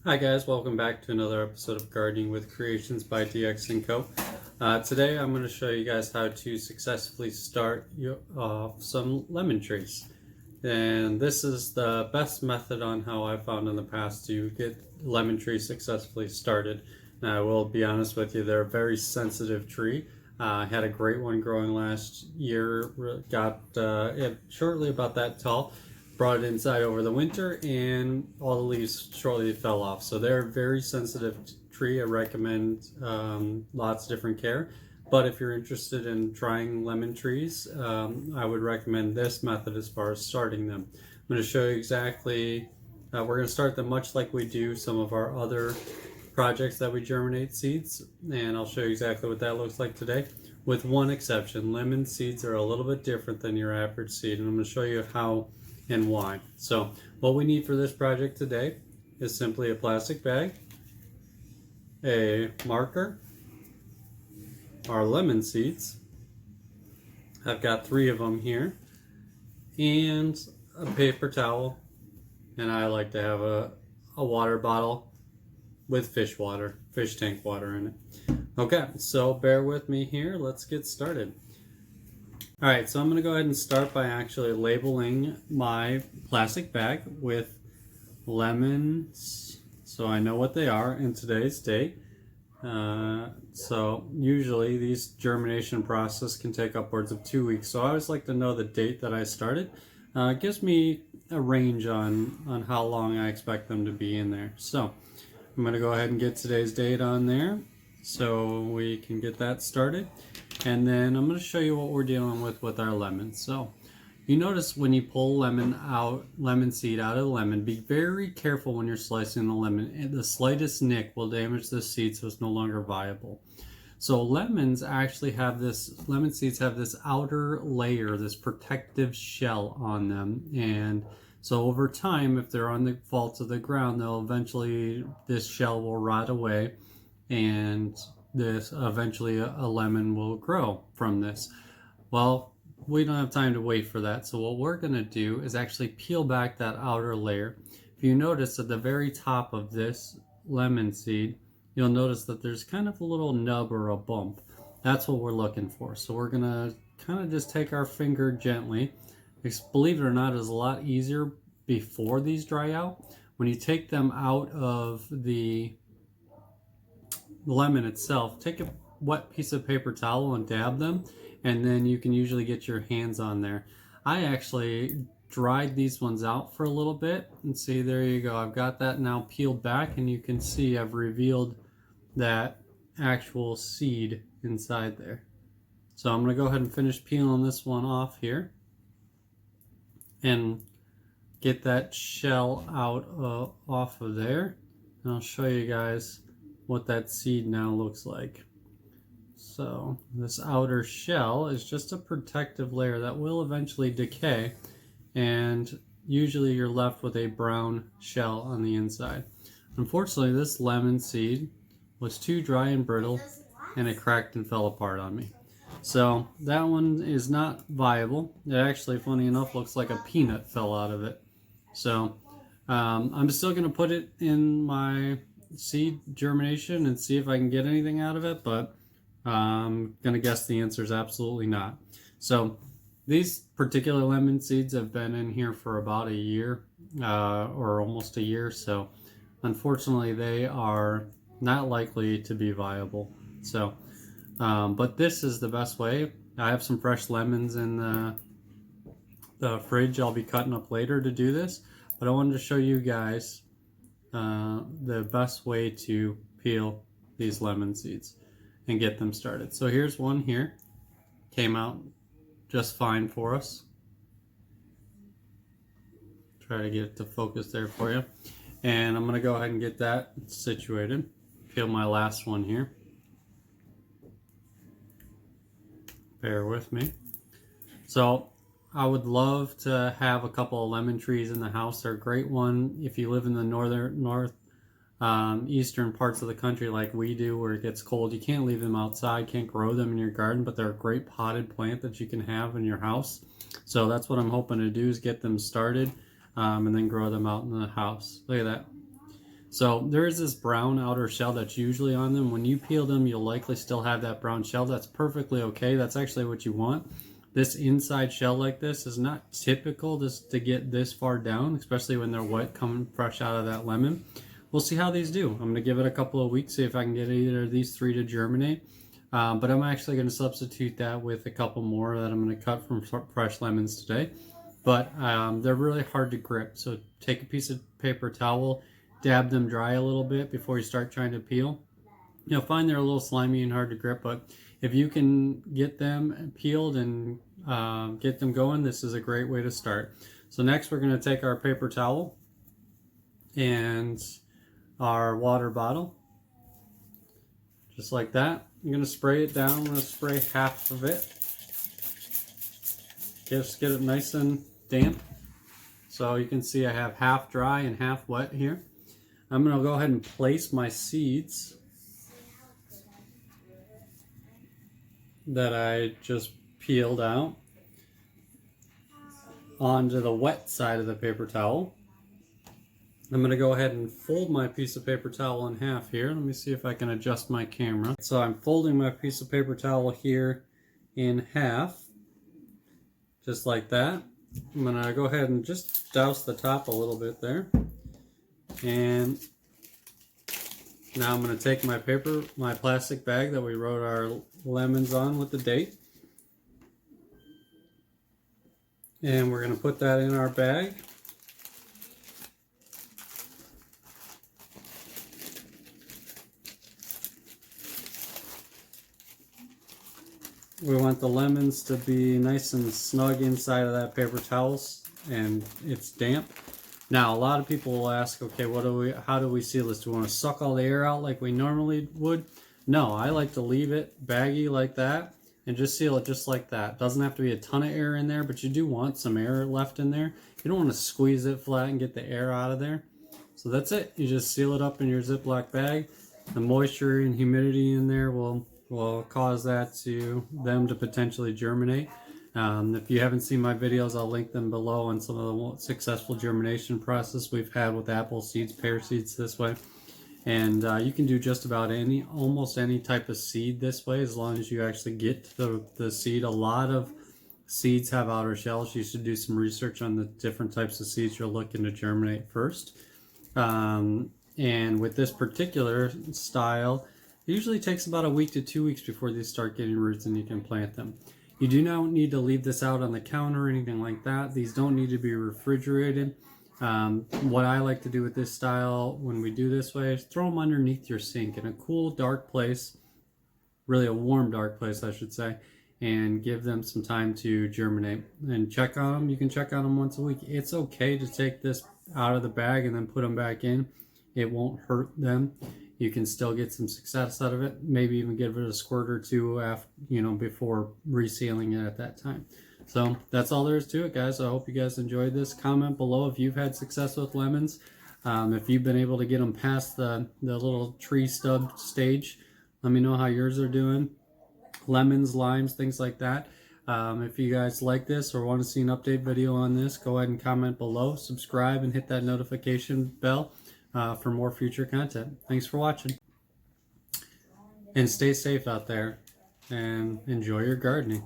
Hi guys, welcome back to another episode of Gardening with Creations by DX & Co. Today I'm going to show you guys how to successfully start some lemon trees. And this is the best method on how I've found in the past to get lemon trees successfully started. Now I will be honest with you, they're a very sensitive tree. I had a great one growing last year, got it shortly about that tall. Brought it inside over the winter and all the leaves shortly fell off. So they're a very sensitive tree. I recommend lots of different care. But if you're interested in trying lemon trees, I would recommend this method as far as starting them. I'm going to show you exactly, we're going to start them much like we do some of our other projects that we germinate seeds. And I'll show you exactly what that looks like today. With one exception, lemon seeds are a little bit different than your average seed. And I'm going to show you how and why. So what we need for this project today is simply a plastic bag, a marker, our lemon seeds. I've got 3 of them here, and a paper towel, and I like to have a water bottle with fish tank water in it. Okay, so bear with me here. Let's get started. Alright, so I'm going to go ahead and start by actually labeling my plastic bag with lemons so I know what they are in today's date. So usually these germination process can take upwards of 2 weeks, so I always like to know the date that I started. It gives me a range on how long I expect them to be in there. So I'm going to go ahead and get today's date on there so we can get that started. And then I'm going to show you what we're dealing with our lemons. So you notice when you pull lemon seed out of the lemon, be very careful when you're slicing the lemon. And the slightest nick will damage the seed, so it's no longer viable. So lemon seeds have this outer layer, this protective shell on them. And so over time, if they're on the faults of the ground, this shell will rot away, and eventually a lemon will grow from this. Well, we don't have time to wait for that, so what we're going to do is actually peel back that outer layer. If you notice at the very top of this lemon seed, you'll notice that there's kind of a little nub or a bump. That's what we're looking for. So we're going to kind of just take our finger gently. Believe it or not, it's a lot easier before these dry out. When you take them out of the lemon itself, take a wet piece of paper towel and dab them, and then you can usually get your hands on there. I actually dried these ones out for a little bit, and see, there you go. I've got that now peeled back, and you can see I've revealed that actual seed inside there. So I'm going to go ahead and finish peeling this one off here and get that shell out off of there, and I'll show you guys what that seed now looks like. So this outer shell is just a protective layer that will eventually decay, and usually you're left with a brown shell on the inside. Unfortunately, this lemon seed was too dry and brittle, and it cracked and fell apart on me. So that one is not viable. It actually, funny enough, looks like a peanut fell out of it. So I'm still going to put it in my seed germination and see if I can get anything out of it, but I'm gonna guess the answer is absolutely not. So these particular lemon seeds have been in here for about a year, or almost a year, so unfortunately they are not likely to be viable. So but this is the best way. I have some fresh lemons in the fridge I'll be cutting up later to do this, but I wanted to show you guys the best way to peel these lemon seeds and get them started. So here's one here. Came out just fine for us. Try to get it to focus there for you. And I'm going to go ahead and get that situated. Peel my last one here. Bear with me. So I would love to have a couple of lemon trees in the house. They're a great one if you live in the eastern parts of the country like we do, where it gets cold. You can't leave them outside, can't grow them in your garden, but they're a great potted plant that you can have in your house. So that's what I'm hoping to do, is get them started and then grow them out in the house. Look at that. So there is this brown outer shell that's usually on them. When you peel them, you'll likely still have that brown shell. That's perfectly okay. That's actually what you want. This inside shell like this is not typical just to get this far down, especially when they're wet coming fresh out of that lemon. We'll see how these do. I'm going to give it a couple of weeks, see if I can get either of these 3 to germinate. But I'm actually going to substitute that with a couple more that I'm going to cut from fresh lemons today. But they're really hard to grip. So take a piece of paper towel, dab them dry a little bit before you start trying to peel. You'll find they're a little slimy and hard to grip, but if you can get them peeled and get them going, this is a great way to start. So next we're going to take our paper towel and our water bottle, just like that. I'm going to spray it down. I'm going to spray half of it. Just get it nice and damp. So you can see I have half dry and half wet here. I'm going to go ahead and place my seeds that I just peeled out onto the wet side of the paper towel. I'm going to go ahead and fold my piece of paper towel in half here. Let me see if I can adjust my camera. So I'm folding my piece of paper towel here in half, just like that. I'm going to go ahead and just douse the top a little bit there. And now I'm going to take my plastic bag that we wrote our lemons on with the date. And we're going to put that in our bag. We want the lemons to be nice and snug inside of that paper towel, and it's damp. Now, a lot of people will ask, okay, how do we seal this? Do we want to suck all the air out like we normally would? No, I like to leave it baggy like that and just seal it just like that. Doesn't have to be a ton of air in there, but you do want some air left in there. You don't want to squeeze it flat and get the air out of there. So that's it. You just seal it up in your Ziploc bag. The moisture and humidity in there will cause them to potentially germinate. If you haven't seen my videos, I'll link them below on some of the successful germination process we've had with apple seeds, pear seeds this way. And you can do just about almost any type of seed this way, as long as you actually get to the seed. A lot of seeds have outer shells. You should do some research on the different types of seeds you're looking to germinate first. And with this particular style, it usually takes about a week to 2 weeks before they start getting roots and you can plant them. You do not need to leave this out on the counter or anything like that. These don't need to be refrigerated. What I like to do with this style when we do this way is throw them underneath your sink in a cool, dark place, really a warm, dark place, I should say, and give them some time to germinate. And check on them. You can check on them once a week. It's okay to take this out of the bag and then put them back in. It won't hurt them. You can still get some success out of it. Maybe even give it a squirt or two after, before resealing it at that time. So that's all there is to it, guys. I hope you guys enjoyed this. Comment below if you've had success with lemons. If you've been able to get them past the little tree stub stage, let me know how yours are doing. Lemons, limes, things like that. If you guys like this or want to see an update video on this, go ahead and comment below. Subscribe and hit that notification bell for more future content. Thanks for watching. And stay safe out there and enjoy your gardening.